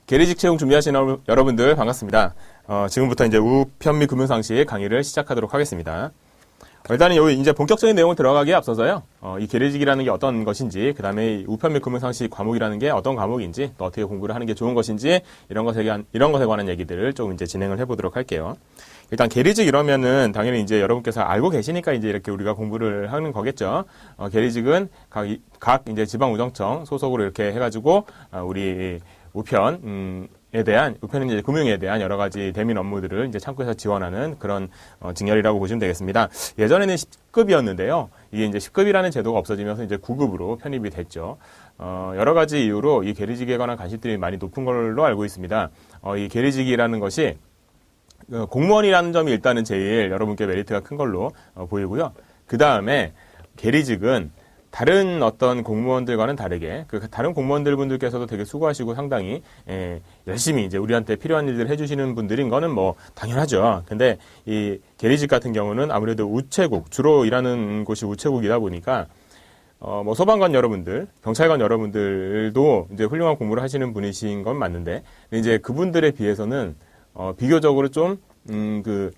계리직 채용 준비하시는 여러분들 반갑습니다. 지금부터 이제 우편 및 금융상식 강의를 시작하도록 하겠습니다. 일단은 여기 이제 본격적인 내용을 들어가기에 앞서서요. 이 계리직이라는 게 어떤 것인지, 그 다음에 우편 및 금융상식 과목이라는 게 어떤 과목인지, 또 어떻게 공부를 하는 게 좋은 것인지, 이런 것에 관한 얘기들을 좀 이제 진행을 해보도록 할게요. 일단 계리직 이러면은 당연히 이제 여러분께서 알고 계시니까 이제 이렇게 우리가 공부를 하는 거겠죠. 계리직은 각 이제 지방우정청 소속으로 이렇게 해가지고 우리 우편에 대한 이제 금융에 대한 여러 가지 대민 업무들을 이제 창구에서 지원하는 그런 직렬이라고 보시면 되겠습니다. 예전에는 10급이었는데요. 이게 이제 10급이라는 제도가 없어지면서 이제 9급으로 편입이 됐죠. 여러 가지 이유로 이 계리직에 관한 관심들이 많이 높은 걸로 알고 있습니다. 이 계리직이라는 것이 공무원이라는 점이 일단은 제일 여러분께 메리트가 큰 걸로 보이고요. 그 다음에 계리직은 다른 어떤 공무원들과는 다르게 다른 공무원들 분들께서도 되게 수고하시고 상당히 열심히 이제 우리한테 필요한 일들을 해주시는 분들인 거는 뭐 당연하죠. 근데 이 계리직 같은 경우는 아무래도 우체국 주로 일하는 곳이 우체국이다 보니까 뭐 소방관 여러분들, 경찰관 여러분들도 이제 훌륭한 공부를 하시는 분이신 건 맞는데 이제 그분들에 비해서는 비교적으로 좀 그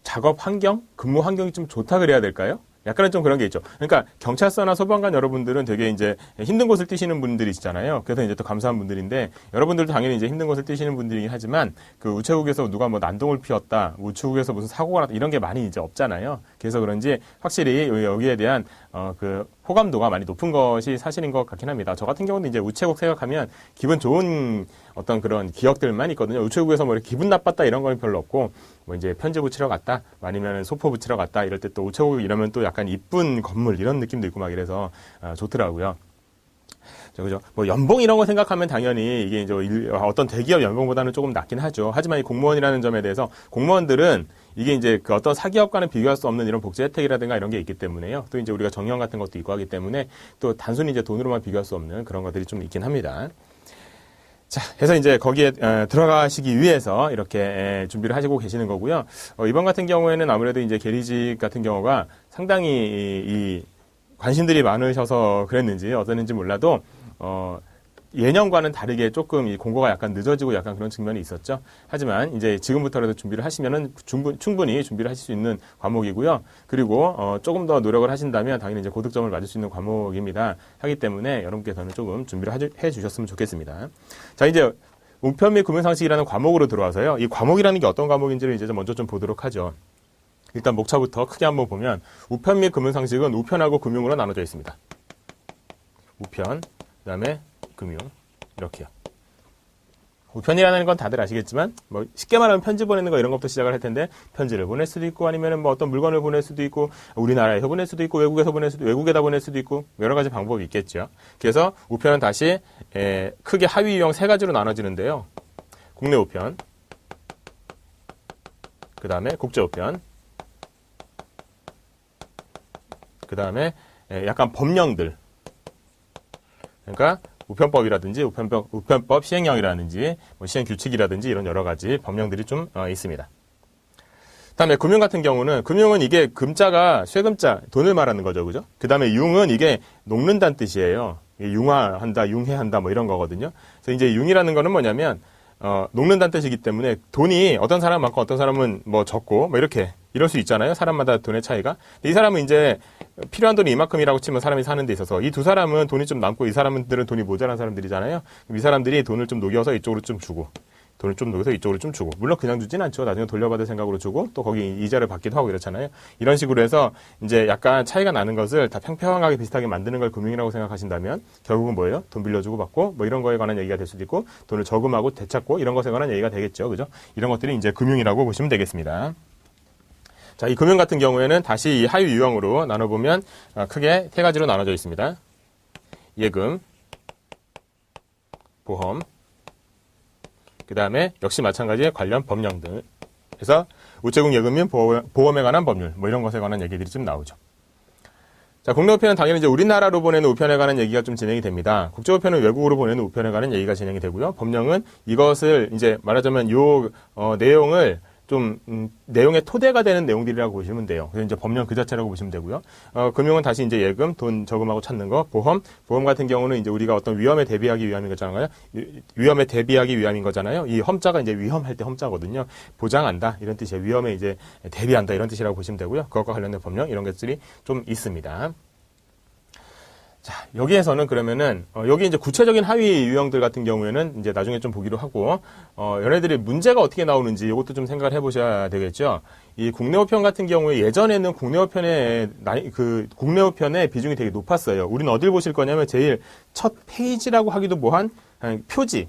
작업 환경, 근무 환경이 좀 좋다 그래야 될까요? 약간은 좀 그런 게 있죠. 그러니까 경찰서나 소방관 여러분들은 되게 이제 힘든 곳을 뛰시는 분들이시잖아요. 그래서 이제 또 감사한 분들인데 여러분들도 당연히 이제 힘든 곳을 뛰시는 분들이긴 하지만 그 우체국에서 누가 뭐 난동을 피웠다, 우체국에서 무슨 사고가 났다 이런 게 많이 이제 없잖아요. 그래서 그런지 확실히 여기에 대한 그 호감도가 많이 높은 것이 사실인 것 같긴 합니다. 저 같은 경우는 이제 우체국 생각하면 기분 좋은 어떤 그런 기억들만 있거든요. 우체국에서 뭐 이렇게 기분 나빴다 이런 건 별로 없고 뭐 이제 편지 붙이러 갔다 아니면 소포 붙이러 갔다 이럴 때 또 우체국 이러면 또 약간 이쁜 건물 이런 느낌도 있고 막 이래서 좋더라고요. 그죠? 뭐 연봉 이런 거 생각하면 당연히 이게 이제 어떤 대기업 연봉보다는 조금 낮긴 하죠. 하지만 이 공무원이라는 점에 대해서 공무원들은 이게 이제 그 어떤 사기업과는 비교할 수 없는 이런 복지 혜택이라든가 이런 게 있기 때문에요. 또 이제 우리가 정년 같은 것도 있고 하기 때문에 또 단순히 이제 돈으로만 비교할 수 없는 그런 것들이 좀 있긴 합니다. 자, 해서 이제 거기에 들어가시기 위해서 이렇게 준비를 하시고 계시는 거고요. 이번 같은 경우에는 아무래도 이제 계리직 같은 경우가 상당히 이 관심들이 많으셔서 그랬는지 어땠는지 몰라도 예년과는 다르게 조금 이 공고가 약간 늦어지고 약간 그런 측면이 있었죠. 하지만 이제 지금부터라도 준비를 하시면은 충분히 준비를 하실 수 있는 과목이고요. 그리고 조금 더 노력을 하신다면 당연히 이제 고득점을 맞을 수 있는 과목입니다. 하기 때문에 여러분께서는 조금 준비를 해 주셨으면 좋겠습니다. 자, 이제 우편 및 금융상식이라는 과목으로 들어와서요. 이 과목이라는 게 어떤 과목인지를 이제 먼저 좀 보도록 하죠. 일단 목차부터 크게 한번 보면 우편 및 금융상식은 우편하고 금융으로 나눠져 있습니다. 우편, 그다음에 금융 이렇게요. 우편이라는 건 다들 아시겠지만 뭐 쉽게 말하면 편지 보내는 거 이런 것부터 시작을 할 텐데 편지를 보낼 수도 있고 아니면은 뭐 어떤 물건을 보낼 수도 있고 우리나라에서 보낼 수도 있고 외국에다 보낼 수도 있고 여러 가지 방법이 있겠죠. 그래서 우편은 다시 크게 하위 유형 세 가지로 나눠지는데요. 국내 우편, 그 다음에 국제 우편, 그 다음에 약간 법령들. 그러니까 우편법이라든지 우편법 시행령이라든지 뭐 시행규칙이라든지 이런 여러 가지 법령들이 좀 있습니다. 그다음에 금융 같은 경우는 금융은 이게 금자가 쇠금자 돈을 말하는 거죠, 그죠? 그다음에 융은 이게 녹는다는 뜻이에요. 융화한다, 융해한다 뭐 이런 거거든요. 그래서 이제 융이라는 거는 뭐냐면 녹는다는 뜻이기 때문에 돈이 어떤 사람은 많고 어떤 사람은 뭐 적고 뭐 이럴 수 있잖아요. 사람마다 돈의 차이가. 이 사람은 이제 필요한 돈이 이만큼이라고 치면 사람이 사는 데 있어서 이 두 사람은 돈이 좀 남고 이 사람들은 돈이 모자란 사람들이잖아요. 그럼 이 사람들이 돈을 좀 녹여서 이쪽으로 좀 주고 돈을 좀 녹여서 이쪽으로 좀 주고 물론 그냥 주진 않죠. 나중에 돌려받을 생각으로 주고 또 거기 이자를 받기도 하고 이렇잖아요. 이런 식으로 해서 이제 약간 차이가 나는 것을 다 평평하게 비슷하게 만드는 걸 금융이라고 생각하신다면 결국은 뭐예요? 돈 빌려주고 받고 뭐 이런 거에 관한 얘기가 될 수도 있고 돈을 저금하고 되찾고 이런 것에 관한 얘기가 되겠죠. 그죠? 이런 것들이 이제 금융이라고 보시면 되겠습니다. 자, 이 금융 같은 경우에는 다시 이 하위 유형으로 나눠보면 크게 세 가지로 나눠져 있습니다. 예금, 보험, 그 다음에 역시 마찬가지의 관련 법령들. 그래서 우체국 예금 및 보험에 관한 법률, 뭐 이런 것에 관한 얘기들이 좀 나오죠. 자, 국내 우편은 당연히 이제 우리나라로 보내는 우편에 관한 얘기가 좀 진행이 됩니다. 국제 우편은 외국으로 보내는 우편에 관한 얘기가 진행이 되고요. 법령은 이것을 이제 말하자면 내용을 좀 내용의 토대가 되는 내용들이라고 보시면 돼요. 그래서 이제 법령 그 자체라고 보시면 되고요. 금융은 다시 이제 예금, 돈 저금하고 찾는 거, 보험 같은 경우는 이제 우리가 어떤 위험에 대비하기 위함인 거잖아요. 위험에 대비하기 위함인 거잖아요. 이 험자가 이제 위험할 때 험자거든요. 보장한다 이런 뜻이에요. 위험에 이제 대비한다 이런 뜻이라고 보시면 되고요. 그것과 관련된 법령 이런 것들이 좀 있습니다. 자, 여기에서는 그러면은, 여기 이제 구체적인 하위 유형들 같은 경우에는 이제 나중에 좀 보기로 하고, 얘네들이 문제가 어떻게 나오는지 이것도 좀 생각을 해보셔야 되겠죠. 이 국내우편 같은 경우에 예전에는 국내우편의 비중이 되게 높았어요. 우리는 어딜 보실 거냐면 제일 첫 페이지라고 하기도 뭐한 표지요,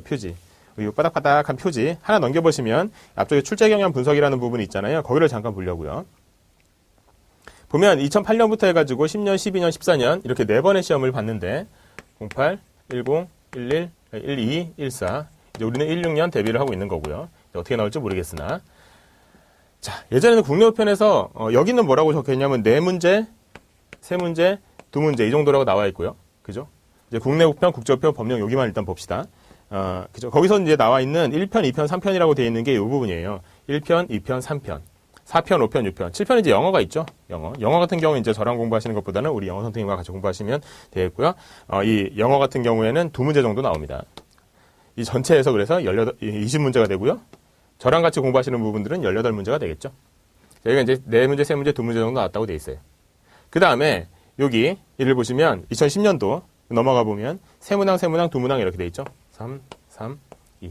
표지. 이 바닥바닥한 표지. 하나 넘겨보시면 앞쪽에 출제 경향 분석이라는 부분이 있잖아요. 거기를 잠깐 보려고요. 보면 2008년부터 해가지고 10년, 12년, 14년 이렇게 4번의 시험을 봤는데 08, 10, 11, 12, 14 이제 우리는 16년 대비를 하고 있는 거고요. 어떻게 나올지 모르겠으나 자 예전에는 국내우편에서 여기는 뭐라고 적혀있냐면 4문제, 3문제, 2문제 이 정도라고 나와 있고요. 그죠? 이제 국내우편, 국제우편, 법령 여기만 일단 봅시다. 그죠? 거기서 이제 나와 있는 1편, 2편, 3편이라고 되어 있는 게 이 부분이에요. 1편, 2편, 3편. 4편, 5편, 6편. 7편은 이제 영어가 있죠. 영어 같은 경우는 이제 저랑 공부하시는 것보다는 우리 영어 선생님과 같이 공부하시면 되겠고요. 이 영어 같은 경우에는 2문제 정도 나옵니다. 이 전체에서 그래서 20문제가 되고요. 저랑 같이 공부하시는 부분들은 18문제가 되겠죠. 여기가 이제 4문제, 3문제, 2문제 정도 나왔다고 돼 있어요. 그 다음에 여기 이를 보시면 2010년도 넘어가 보면 세문항, 2문항 이렇게 돼 있죠. 3, 3, 2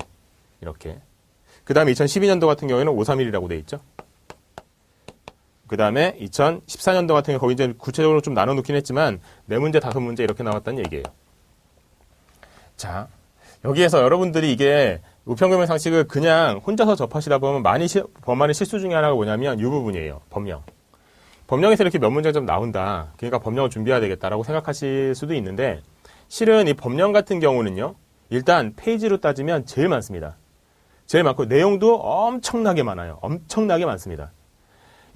이렇게. 그 다음에 2012년도 같은 경우에는 5, 3, 1이라고 돼 있죠. 그 다음에 2014년도 같은 경우 거기 이제 구체적으로 좀 나눠놓긴 했지만 4문제, 5문제 이렇게 나왔다는 얘기예요. 자, 여기에서 여러분들이 이게 우편금융 상식을 그냥 혼자서 접하시다 보면 범하는 실수 중에 하나가 뭐냐면 이 부분이에요. 법령. 법령에서 이렇게 몇 문제가 좀 나온다. 그러니까 법령을 준비해야 되겠다라고 생각하실 수도 있는데 실은 이 법령 같은 경우는요. 일단 페이지로 따지면 제일 많습니다. 제일 많고 내용도 엄청나게 많아요. 엄청나게 많습니다.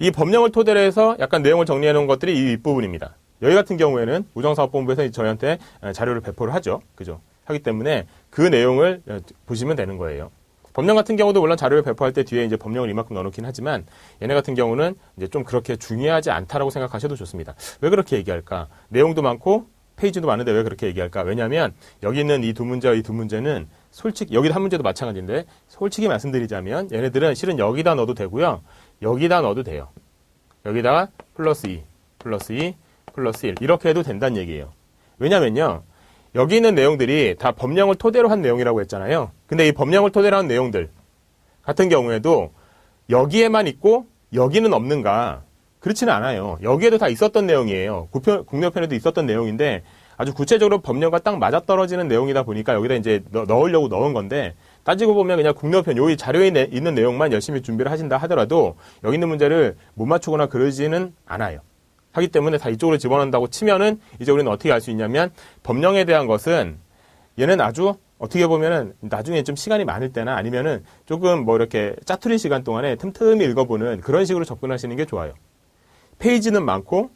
이 법령을 토대로 해서 약간 내용을 정리해 놓은 것들이 이 윗부분입니다. 여기 같은 경우에는 우정사업본부에서 저희한테 자료를 배포를 하죠. 그죠? 하기 때문에 그 내용을 보시면 되는 거예요. 법령 같은 경우도 물론 자료를 배포할 때 뒤에 이제 법령을 이만큼 넣어놓긴 하지만 얘네 같은 경우는 이제 좀 그렇게 중요하지 않다라고 생각하셔도 좋습니다. 왜 그렇게 얘기할까? 내용도 많고 페이지도 많은데 왜 그렇게 얘기할까? 왜냐하면 여기 있는 이 2문제와 이 2문제는 솔직히 여기도 한 문제도 마찬가지인데 솔직히 말씀드리자면 얘네들은 실은 여기다 넣어도 되고요. 여기다 넣어도 돼요. 여기다가 플러스 2, 플러스 2, 플러스 1 이렇게 해도 된다는 얘기예요. 왜냐면요. 여기 있는 내용들이 다 법령을 토대로 한 내용이라고 했잖아요. 근데 이 법령을 토대로 한 내용들 같은 경우에도 여기에만 있고 여기는 없는가? 그렇지는 않아요. 여기에도 다 있었던 내용이에요. 국내우편에도 있었던 내용인데 아주 구체적으로 법령과 딱 맞아떨어지는 내용이다 보니까 여기다 이제 넣으려고 넣은 건데 따지고 보면 그냥 국내우편 요 자료에 있는 내용만 열심히 준비를 하신다 하더라도 여기 있는 문제를 못 맞추거나 그러지는 않아요. 하기 때문에 다 이쪽으로 집어넣는다고 치면은 이제 우리는 어떻게 알 수 있냐면 법령에 대한 것은 얘는 아주 어떻게 보면은 나중에 좀 시간이 많을 때나 아니면은 조금 뭐 이렇게 짜투리 시간 동안에 틈틈이 읽어보는 그런 식으로 접근하시는 게 좋아요. 페이지는 많고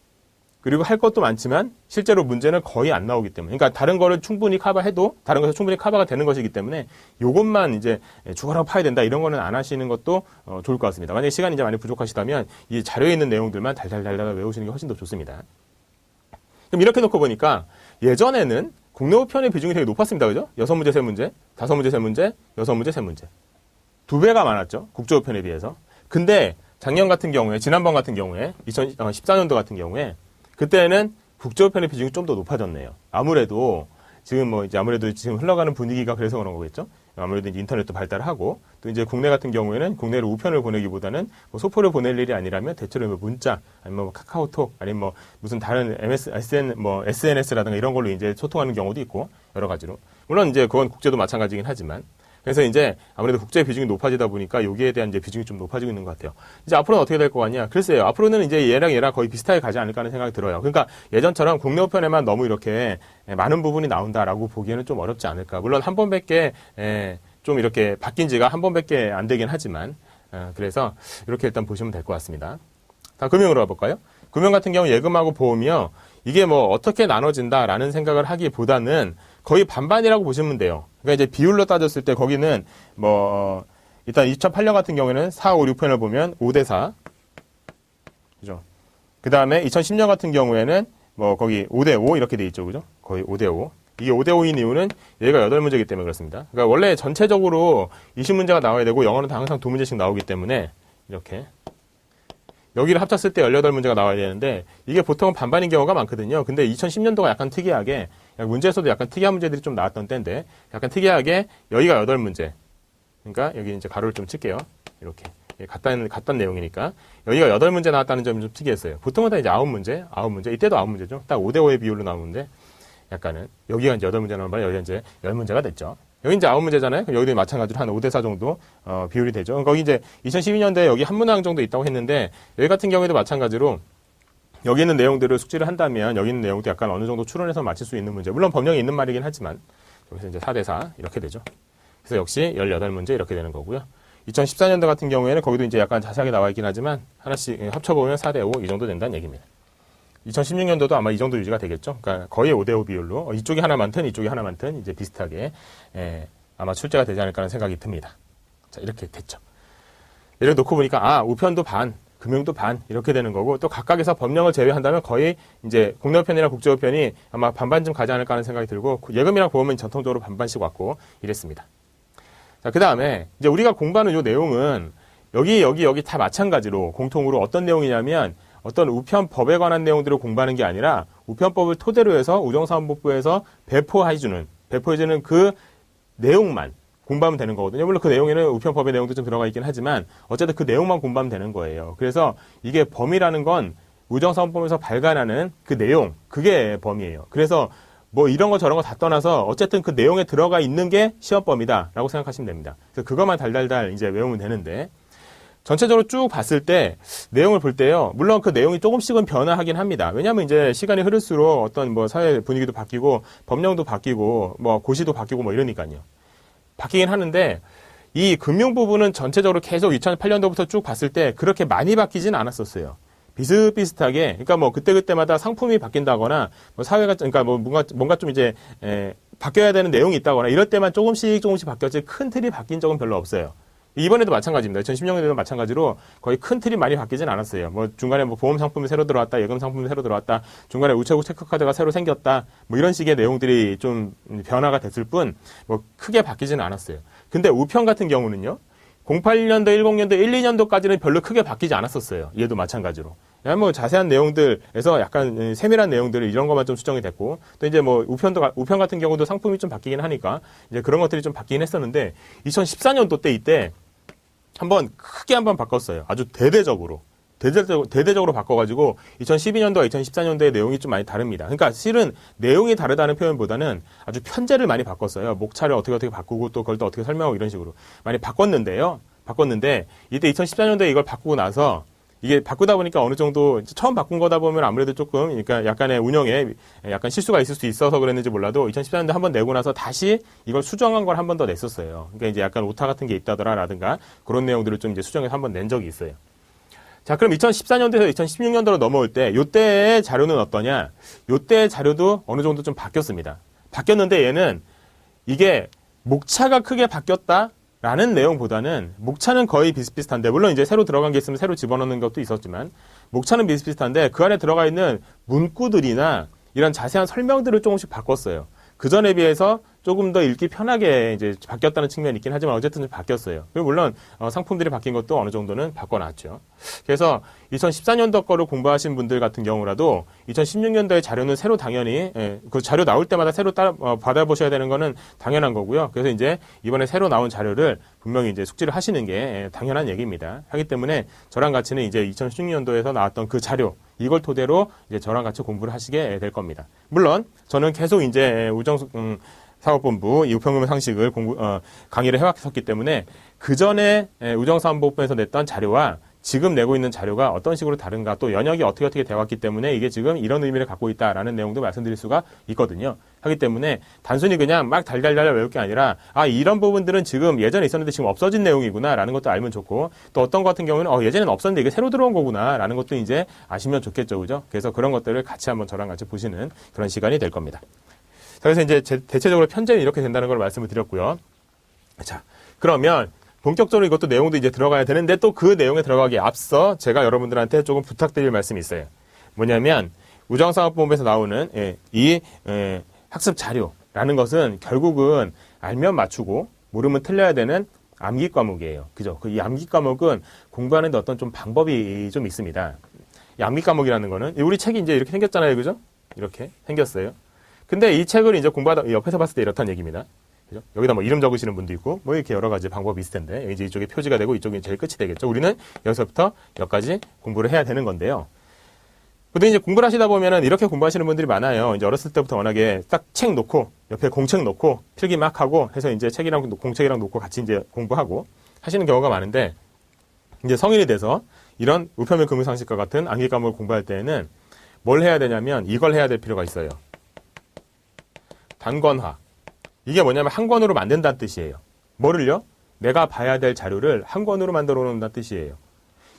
그리고 할 것도 많지만 실제로 문제는 거의 안 나오기 때문에 그러니까 다른 거를 충분히 커버해도 다른 것에서 충분히 커버가 되는 것이기 때문에 요것만 이제 죽어라고 파야 된다 이런 거는 안 하시는 것도 좋을 것 같습니다. 만약에 시간이 이제 많이 부족하시다면 이 자료에 있는 내용들만 달달달달 외우시는 게 훨씬 더 좋습니다. 그럼 이렇게 놓고 보니까 예전에는 국내우편의 비중이 되게 높았습니다. 그죠? 6문제, 3문제, 5문제, 3문제, 6문제, 3문제. 2배가 많았죠. 국제우편에 비해서. 근데 작년 같은 경우에 지난번 같은 경우에 2014년도 같은 경우에 그때는 국제우편의 비중이 좀 더 높아졌네요. 아무래도 지금 지금 흘러가는 분위기가 그래서 그런 거겠죠. 아무래도 이제 인터넷도 발달하고 또 이제 국내 같은 경우에는 국내로 우편을 보내기보다는 뭐 소포를 보낼 일이 아니라면 대체로 뭐 문자 아니면 뭐 카카오톡 아니면 뭐 무슨 다른 SNS라든가 이런 걸로 이제 소통하는 경우도 있고 여러 가지로 물론 이제 그건 국제도 마찬가지긴 하지만 그래서 이제 아무래도 국제 비중이 높아지다 보니까 여기에 대한 이제 비중이 좀 높아지고 있는 것 같아요. 이제 앞으로는 어떻게 될 것 같냐? 글쎄요. 앞으로는 이제 얘랑 거의 비슷하게 가지 않을까 하는 생각이 들어요. 그러니까 예전처럼 국내우편에만 너무 이렇게 많은 부분이 나온다라고 보기에는 좀 어렵지 않을까. 물론 한 번밖에 좀 이렇게 바뀐 지가 한 번밖에 안 되긴 하지만 그래서 이렇게 일단 보시면 될 것 같습니다. 다 금융으로 가볼까요? 금융 같은 경우 예금하고 보험이요. 이게 뭐 어떻게 나눠진다라는 생각을 하기보다는 거의 반반이라고 보시면 돼요. 그러니까 이제 비율로 따졌을 때 거기는 일단 2008년 같은 경우에는 4, 5, 6편을 보면 5대4. 그죠? 그 다음에 2010년 같은 경우에는 뭐 거기 5대5 이렇게 돼 있죠. 그죠? 거의 5대5. 이게 5대5인 이유는 얘가 8문제이기 때문에 그렇습니다. 그러니까 원래 전체적으로 20문제가 나와야 되고 영어는 항상 2문제씩 나오기 때문에 이렇게. 여기를 합쳤을 때 18문제가 나와야 되는데 이게 보통은 반반인 경우가 많거든요. 근데 2010년도가 약간 특이하게 문제에서도 약간 특이한 문제들이 좀 나왔던 때인데 약간 특이하게 여기가 8문제. 그러니까 여기 이제 가로를 좀 칠게요. 이렇게. 같단 내용이니까. 여기가 8문제 나왔다는 점이 좀 특이했어요. 보통은 다 이제 9문제. 이때도 9문제죠. 딱 5대5의 비율로 나오는데 약간은 여기가 이제 8문제 나오는 바람에 여기가 이제 10문제가 됐죠. 여기 이제 9문제잖아요. 여기도 마찬가지로 한 5대4 정도 비율이 되죠. 거기 이제 2012년도에 여기 한 문항 정도 있다고 했는데 여기 같은 경우에도 마찬가지로 여기 있는 내용들을 숙지를 한다면 여기 있는 내용도 약간 어느 정도 추론해서 맞출 수 있는 문제. 물론 법령에 있는 말이긴 하지만 여기서 이제 4대4 이렇게 되죠. 그래서 역시 18문제 이렇게 되는 거고요. 2014년도 같은 경우에는 거기도 이제 약간 자세하게 나와 있긴 하지만 하나씩 합쳐보면 4대5 이 정도 된다는 얘기입니다. 2016년도도 아마 이 정도 유지가 되겠죠. 그러니까 거의 5대5 비율로 이쪽이 하나 많든 이쪽이 하나 많든 이제 비슷하게 아마 출제가 되지 않을까 하는 생각이 듭니다. 자, 이렇게 됐죠. 예를 놓고 보니까 우편도 반, 금융도 반 이렇게 되는 거고 또 각각에서 법령을 제외한다면 거의 이제 국내우편이나 국제우편이 아마 반반쯤 가지 않을까 하는 생각이 들고 예금이랑 보험은 전통적으로 반반씩 왔고 이랬습니다. 자, 그 다음에 이제 우리가 공부하는 이 내용은 여기 다 마찬가지로 공통으로 어떤 내용이냐면 어떤 우편법에 관한 내용들을 공부하는 게 아니라 우편법을 토대로 해서 우정사업본부에서 배포해주는 그 내용만 공부하면 되는 거거든요. 물론 그 내용에는 우편법의 내용도 좀 들어가 있긴 하지만 어쨌든 그 내용만 공부하면 되는 거예요. 그래서 이게 범위라는 건 우정사업본부에서 발간하는 그 내용, 그게 범위예요. 그래서 뭐 이런 거 저런 거 다 떠나서 어쨌든 그 내용에 들어가 있는 게 시험범위다라고 생각하시면 됩니다. 그래서 그것만 달달달 이제 외우면 되는데 전체적으로 쭉 봤을 때 내용을 볼 때요. 물론 그 내용이 조금씩은 변화하긴 합니다. 왜냐하면 이제 시간이 흐를수록 어떤 뭐 사회 분위기도 바뀌고 법령도 바뀌고 뭐 고시도 바뀌고 뭐 이러니까요. 바뀌긴 하는데 이 금융 부분은 전체적으로 계속 2008년도부터 쭉 봤을 때 그렇게 많이 바뀌진 않았었어요. 비슷비슷하게, 그러니까 뭐 그때마다 상품이 바뀐다거나 뭐 사회가, 그러니까 뭐 뭔가 좀 이제 바뀌어야 되는 내용이 있다거나 이럴 때만 조금씩 바뀌었지 큰 틀이 바뀐 적은 별로 없어요. 이번에도 마찬가지입니다. 2010년에도 마찬가지로 거의 큰 틀이 많이 바뀌진 않았어요. 뭐 중간에 뭐 보험 상품이 새로 들어왔다, 예금 상품이 새로 들어왔다, 중간에 우체국 체크카드가 새로 생겼다, 뭐 이런 식의 내용들이 좀 변화가 됐을 뿐, 뭐 크게 바뀌지는 않았어요. 근데 우편 같은 경우는요, 08년도, 10년도, 1, 2년도까지는 별로 크게 바뀌지 않았었어요. 얘도 마찬가지로. 뭐 자세한 내용들에서 약간 세밀한 내용들 이런 것만 좀 수정이 됐고, 또 이제 뭐 우편 같은 경우도 상품이 좀 바뀌긴 하니까 이제 그런 것들이 좀 바뀌긴 했었는데 2014년도 때 이때 크게 한번 바꿨어요. 아주 대대적으로 바꿔가지고 2012년도와 2014년도의 내용이 좀 많이 다릅니다. 그러니까 실은 내용이 다르다는 표현보다는 아주 편제를 많이 바꿨어요. 목차를 어떻게 바꾸고 또 그걸 또 어떻게 설명하고 이런 식으로 많이 바꿨는데 이때 2014년도에 이걸 바꾸고 나서 이게 바꾸다 보니까 어느 정도 처음 바꾼 거다 보면 아무래도 조금 그러니까 약간의 운영에 약간 실수가 있을 수 있어서 그랬는지 몰라도 2014년도에 한번 내고 나서 다시 이걸 수정한 걸 한 번 더 냈었어요. 그러니까 이제 약간 오타 같은 게 있다더라라든가 그런 내용들을 좀 이제 수정해서 한번 낸 적이 있어요. 자, 그럼 2014년도에서 2016년도로 넘어올 때 요때의 자료는 어떠냐? 요때의 자료도 어느 정도 좀 바뀌었습니다. 바뀌었는데 얘는 이게 목차가 크게 바뀌었다? 라는 내용보다는 목차는 거의 비슷비슷한데 물론 이제 새로 들어간 게 있으면 새로 집어넣는 것도 있었지만 목차는 비슷비슷한데 그 안에 들어가 있는 문구들이나 이런 자세한 설명들을 조금씩 바꿨어요. 그 전에 비해서 조금 더 읽기 편하게 이제 바뀌었다는 측면이 있긴 하지만 어쨌든 좀 바뀌었어요. 그리고 물론 상품들이 바뀐 것도 어느 정도는 바꿔놨죠. 그래서 2014년도 거를 공부하신 분들 같은 경우라도 2016년도의 자료는 새로 당연히 그 자료 나올 때마다 새로 받아보셔야 되는 거는 당연한 거고요. 그래서 이제 이번에 새로 나온 자료를 분명히 이제 숙지를 하시는 게 당연한 얘기입니다. 하기 때문에 저랑 같이는 이제 2016년도에서 나왔던 그 자료 이걸 토대로 이제 저랑 같이 공부를 하시게 될 겁니다. 물론 저는 계속 이제 사업본부 이 우편금융 상식을 강의를 해왔었기 때문에 그 전에 우정사업본부에서 냈던 자료와 지금 내고 있는 자료가 어떤 식으로 다른가 또 연역이 어떻게 되어왔기 때문에 이게 지금 이런 의미를 갖고 있다라는 내용도 말씀드릴 수가 있거든요. 하기 때문에 단순히 그냥 막 달달달 외울 게 아니라 이런 부분들은 지금 예전에 있었는데 지금 없어진 내용이구나 라는 것도 알면 좋고 또 어떤 것 같은 경우는 예전에는 없었는데 이게 새로 들어온 거구나 라는 것도 이제 아시면 좋겠죠. 그죠? 그래서 그런 것들을 같이 한번 저랑 같이 보시는 그런 시간이 될 겁니다. 자, 그래서 이제 대체적으로 편제는 이렇게 된다는 걸 말씀을 드렸고요. 자, 그러면 본격적으로 이것도 내용도 이제 들어가야 되는데 또 그 내용에 들어가기에 앞서 제가 여러분들한테 조금 부탁드릴 말씀이 있어요. 뭐냐면 우정사업본부에서 나오는 이 학습 자료라는 것은 결국은 알면 맞추고 모르면 틀려야 되는 암기 과목이에요. 그죠? 이 암기 과목은 공부하는데 어떤 좀 방법이 좀 있습니다. 이 암기 과목이라는 거는 우리 책이 이제 이렇게 생겼잖아요. 그죠? 이렇게 생겼어요. 근데 이 책을 이제 공부하다 옆에서 봤을 때 이렇다는 얘기입니다. 그죠? 여기다 뭐 이름 적으시는 분도 있고 뭐 이렇게 여러 가지 방법이 있을 텐데 이제 이쪽에 표지가 되고 이쪽이 제일 끝이 되겠죠. 우리는 여기서부터 여기까지 공부를 해야 되는 건데요. 근데 이제 공부를 하시다 보면은 이렇게 공부하시는 분들이 많아요. 이제 어렸을 때부터 워낙에 딱 책 놓고 옆에 공책 놓고 필기 막 하고 해서 이제 책이랑 공책이랑 놓고 같이 이제 공부하고 하시는 경우가 많은데 이제 성인이 돼서 이런 우편물 금융상식과 같은 암기 과목을 공부할 때에는 뭘 해야 되냐면 이걸 해야 될 필요가 있어요. 단권화. 이게 뭐냐면 한 권으로 만든다는 뜻이에요. 뭐를요? 내가 봐야 될 자료를 한 권으로 만들어 놓는다는 뜻이에요.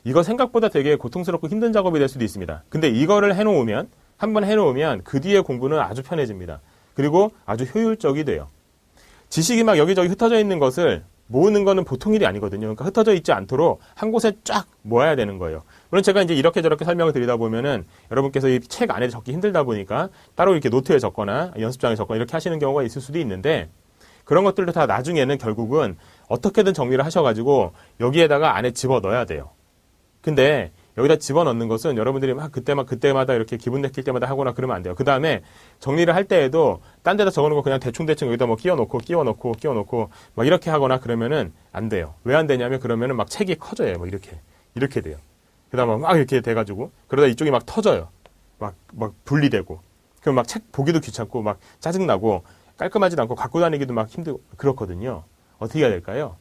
이거 생각보다 되게 고통스럽고 힘든 작업이 될 수도 있습니다. 근데 이거를 해놓으면, 한번 해놓으면 그 뒤에 공부는 아주 편해집니다. 그리고 아주 효율적이 돼요. 지식이 막 여기저기 흩어져 있는 것을 모으는 거는 보통 일이 아니거든요. 그러니까 흩어져 있지 않도록 한 곳에 쫙 모아야 되는 거예요. 물론 제가 이제 이렇게 저렇게 설명을 드리다 보면은 여러분께서 이 책 안에 적기 힘들다 보니까 따로 이렇게 노트에 적거나 연습장에 적거나 이렇게 하시는 경우가 있을 수도 있는데 그런 것들도 다 나중에는 결국은 어떻게든 정리를 하셔가지고 여기에다가 안에 집어 넣어야 돼요. 근데 여기다 집어넣는 것은 여러분들이 막 그때마다 이렇게 기분 내킬 때마다 하거나 그러면 안 돼요. 그 다음에 정리를 할 때에도 딴 데다 적어놓은 거 그냥 대충 여기다 뭐 끼워놓고 막 이렇게 하거나 그러면은 안 돼요. 왜 안 되냐면 그러면은 막 책이 커져요. 뭐 이렇게 돼요. 그 다음에 막 이렇게 돼가지고 그러다 이쪽이 막 터져요. 막 분리되고. 그럼 막 책 보기도 귀찮고 막 짜증나고 깔끔하지도 않고 갖고 다니기도 막 힘들고 그렇거든요. 어떻게 해야 될까요?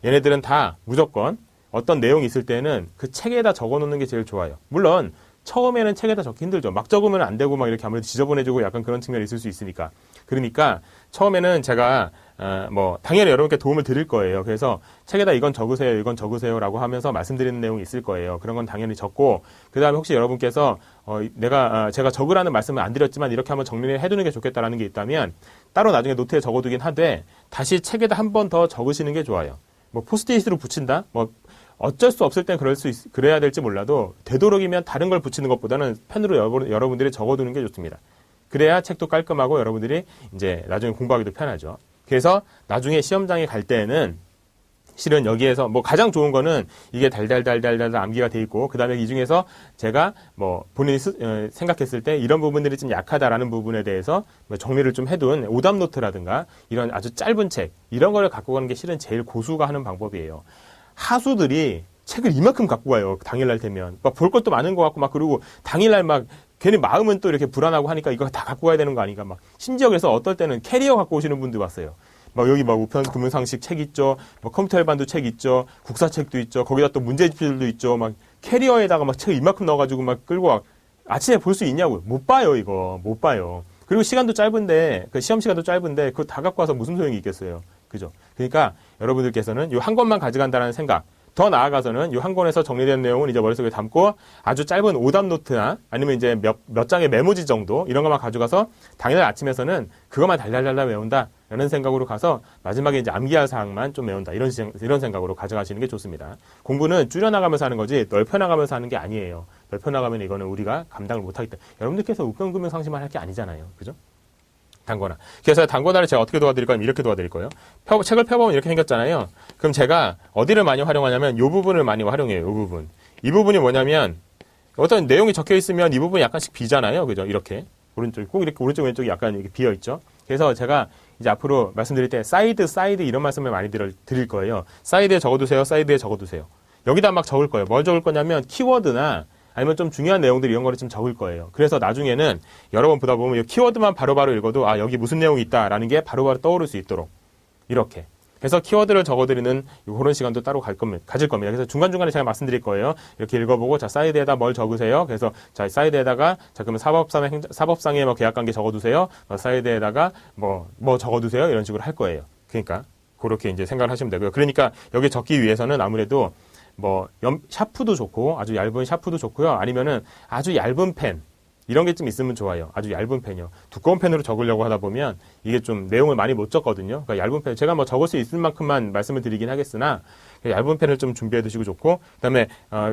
얘네들은 다 무조건 어떤 내용이 있을 때는 그 책에다 적어놓는 게 제일 좋아요. 물론 처음에는 책에다 적기 힘들죠. 막 적으면 안 되고 막 이렇게 아무래도 지저분해지고 약간 그런 측면이 있을 수 있으니까. 그러니까 처음에는 제가 당연히 여러분께 도움을 드릴 거예요. 그래서 책에다 이건 적으세요라고 하면서 말씀드리는 내용이 있을 거예요. 그런 건 당연히 적고 그 다음에 혹시 여러분께서 제가 적으라는 말씀을 안 드렸지만 이렇게 한번 정리를 해두는 게 좋겠다라는 게 있다면 따로 나중에 노트에 적어두긴 하되 다시 책에다 한 번 더 적으시는 게 좋아요. 포스트잇으로 붙인다? 어쩔 수 없을 땐 그래야 될지 몰라도 되도록이면 다른 걸 붙이는 것보다는 펜으로 여러분들이 적어두는 게 좋습니다. 그래야 책도 깔끔하고 여러분들이 이제 나중에 공부하기도 편하죠. 그래서 나중에 시험장에 갈 때에는 실은 여기에서 가장 좋은 거는 이게 달달달달달 암기가 돼 있고 그 다음에 이 중에서 제가 본인이 생각했을 때 이런 부분들이 좀 약하다라는 부분에 대해서 정리를 좀 해둔 오답 노트라든가 이런 아주 짧은 책 이런 거를 갖고 가는 게 실은 제일 고수가 하는 방법이에요. 하수들이 책을 이만큼 갖고 가요. 당일날 되면. 볼 것도 많은 것 같고 그리고 당일날 괜히 마음은 또 이렇게 불안하고 하니까 이거 다 갖고 가야 되는 거 아닌가 심지어 그래서 어떨 때는 캐리어 갖고 오시는 분들 봤어요. 여기 우편 금융상식 책 있죠. 컴퓨터 일반도 책 있죠. 국사책도 있죠. 거기다 또 문제집들도 있죠. 캐리어에다가 책을 이만큼 넣어가지고 끌고 아침에 볼 수 있냐고요. 못 봐요, 이거. 못 봐요. 그리고 시간도 짧은데, 시험 시간도 짧은데, 그거 다 갖고 와서 무슨 소용이 있겠어요. 그죠? 그러니까 여러분들께서는 이 한 권만 가져간다는 생각, 더 나아가서는 이 한 권에서 정리된 내용은 이제 머릿속에 담고 아주 짧은 오답 노트나 아니면 이제 몇 장의 메모지 정도 이런 것만 가져가서 당일날 아침에서는 그것만 달달달달 외운다. 라는 생각으로 가서 마지막에 이제 암기할 사항만 좀 외운다. 이런 생각으로 가져가시는 게 좋습니다. 공부는 줄여나가면서 하는 거지 넓혀나가면서 하는 게 아니에요. 넓혀나가면 이거는 우리가 감당을 못하기 때문에. 여러분들께서 우편금융상식만 할 게 아니잖아요. 그죠? 단권화. 그래서 단권화를 제가 어떻게 도와드릴 거냐면 이렇게 도와드릴 거예요. 책을 펴보면 이렇게 생겼잖아요. 그럼 제가 어디를 많이 활용하냐면 이 부분을 많이 활용해요. 이 부분. 이 부분이 뭐냐면 어떤 내용이 적혀 있으면 이 부분이 약간씩 비잖아요. 그죠? 이렇게. 꼭 이렇게 오른쪽 왼쪽이 약간 이렇게 비어 있죠. 그래서 제가 이제 앞으로 말씀드릴 때 사이드 이런 말씀을 많이 드릴 거예요. 사이드에 적어두세요. 사이드에 적어두세요. 여기다 막 적을 거예요. 뭘 적을 거냐면 키워드나 아니면 좀 중요한 내용들 이런 거를 좀 적을 거예요. 그래서 나중에는 여러 번 보다 보면 이 키워드만 바로바로 읽어도 여기 무슨 내용이 있다라는 게 바로바로 떠오를 수 있도록 이렇게. 그래서 키워드를 적어드리는 그런 시간도 따로 가질 겁니다. 그래서 중간중간에 제가 말씀드릴 거예요. 이렇게 읽어보고, 사이드에다 뭘 적으세요? 그래서, 사이드에다가, 그러면 사법상의 계약관계 적어두세요. 사이드에다가 뭐 적어두세요. 이런 식으로 할 거예요. 그러니까, 그렇게 이제 생각을 하시면 되고요. 그러니까, 여기 적기 위해서는 아무래도, 샤프도 좋고, 아주 얇은 샤프도 좋고요. 아니면은 아주 얇은 펜, 이런 게 좀 있으면 좋아요. 아주 얇은 펜이요. 두꺼운 펜으로 적으려고 하다 보면 이게 좀 내용을 많이 못 적거든요. 그러니까 얇은 펜, 제가 뭐 적을 수 있을 만큼만 말씀을 드리긴 하겠으나 얇은 펜을 좀 준비해 두시고 좋고, 그다음에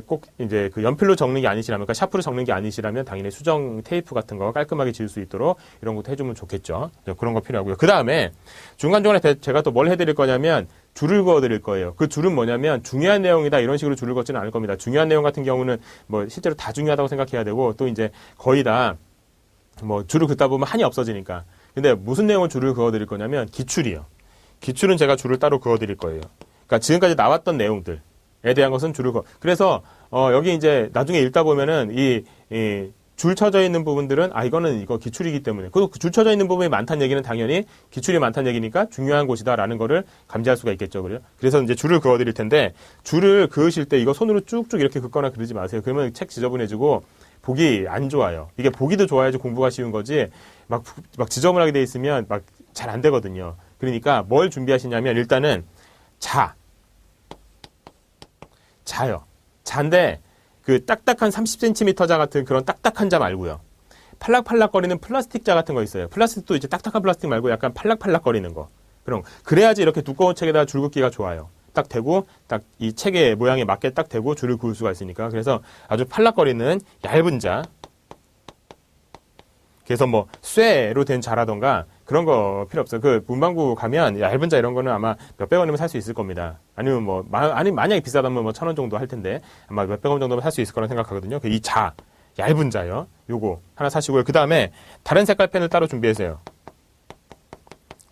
꼭 이제 그 연필로 적는 게 아니시라면, 그러니까 샤프로 적는 게 아니시라면 당연히 수정 테이프 같은 거 깔끔하게 지울 수 있도록 이런 것도 해주면 좋겠죠. 그런 거 필요하고요. 그 다음에 중간중간에 제가 또 뭘 해드릴 거냐면 줄을 그어드릴 거예요. 그 줄은 뭐냐면 중요한 내용이다 이런 식으로 줄을 걷지는 않을 겁니다. 중요한 내용 같은 경우는 뭐 실제로 다 중요하다고 생각해야 되고, 또 이제 거의 다 뭐 줄을 긋다 보면 한이 없어지니까. 근데 무슨 내용을 줄을 그어드릴 거냐면 기출이요. 기출은 제가 줄을 따로 그어드릴 거예요. 그러니까 지금까지 나왔던 내용들에 대한 것은 줄을 그래서 여기 이제 나중에 읽다 보면은 줄 쳐져 있는 부분들은 이거는 이거 기출이기 때문에, 그리고 줄 쳐져 있는 부분이 많다는 얘기는 당연히 기출이 많다는 얘기니까 중요한 곳이다라는 거를 감지할 수가 있겠죠. 그래서 이제 줄을 그어 드릴 텐데, 줄을 그으실 때 이거 손으로 쭉쭉 이렇게 긋거나 그러지 마세요. 그러면 책 지저분해지고 보기 안 좋아요. 이게 보기도 좋아야지 공부가 쉬운 거지 막 지저분하게 돼 있으면 막 잘 안 되거든요. 그러니까 뭘 준비하시냐면 일단은 자요. 자인데 그 딱딱한 30cm 자 같은 그런 딱딱한 자 말고요. 팔락팔락거리는 플라스틱 자 같은 거 있어요. 플라스틱도 이제 딱딱한 플라스틱 말고 약간 팔락팔락거리는 거. 그래야지 이렇게 두꺼운 책에다 줄 긋기가 좋아요. 딱 대고 딱 이 책의 모양에 맞게 딱 대고 줄을 그을 수가 있으니까. 그래서 아주 팔락거리는 얇은 자. 그래서 뭐 쇠로 된 자라던가 그런 거 필요 없어요. 그 문방구 가면 얇은 자 이런 거는 아마 몇백 원이면 살 수 있을 겁니다. 아니면 만약에 비싸다면 뭐 1,000원 정도 할 텐데 아마 몇백 원 정도면 살 수 있을 거라 생각하거든요. 이 자, 얇은 자요. 요거 하나 사시고요. 그 다음에 다른 색깔 펜을 따로 준비하세요.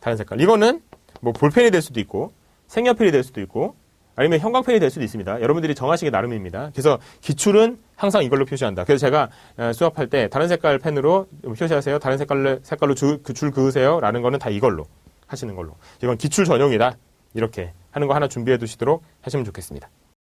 다른 색깔. 이거는 뭐 볼펜이 될 수도 있고 색연필이 될 수도 있고 아니면 형광펜이 될 수도 있습니다. 여러분들이 정하시기 나름입니다. 그래서 기출은 항상 이걸로 표시한다. 그래서 제가 수업할 때 다른 색깔 펜으로 표시하세요. 다른 색깔로 줄 그으세요. 라는 거는 다 이걸로 하시는 걸로. 이건 기출 전용이다. 이렇게 하는 거 하나 준비해 두시도록 하시면 좋겠습니다.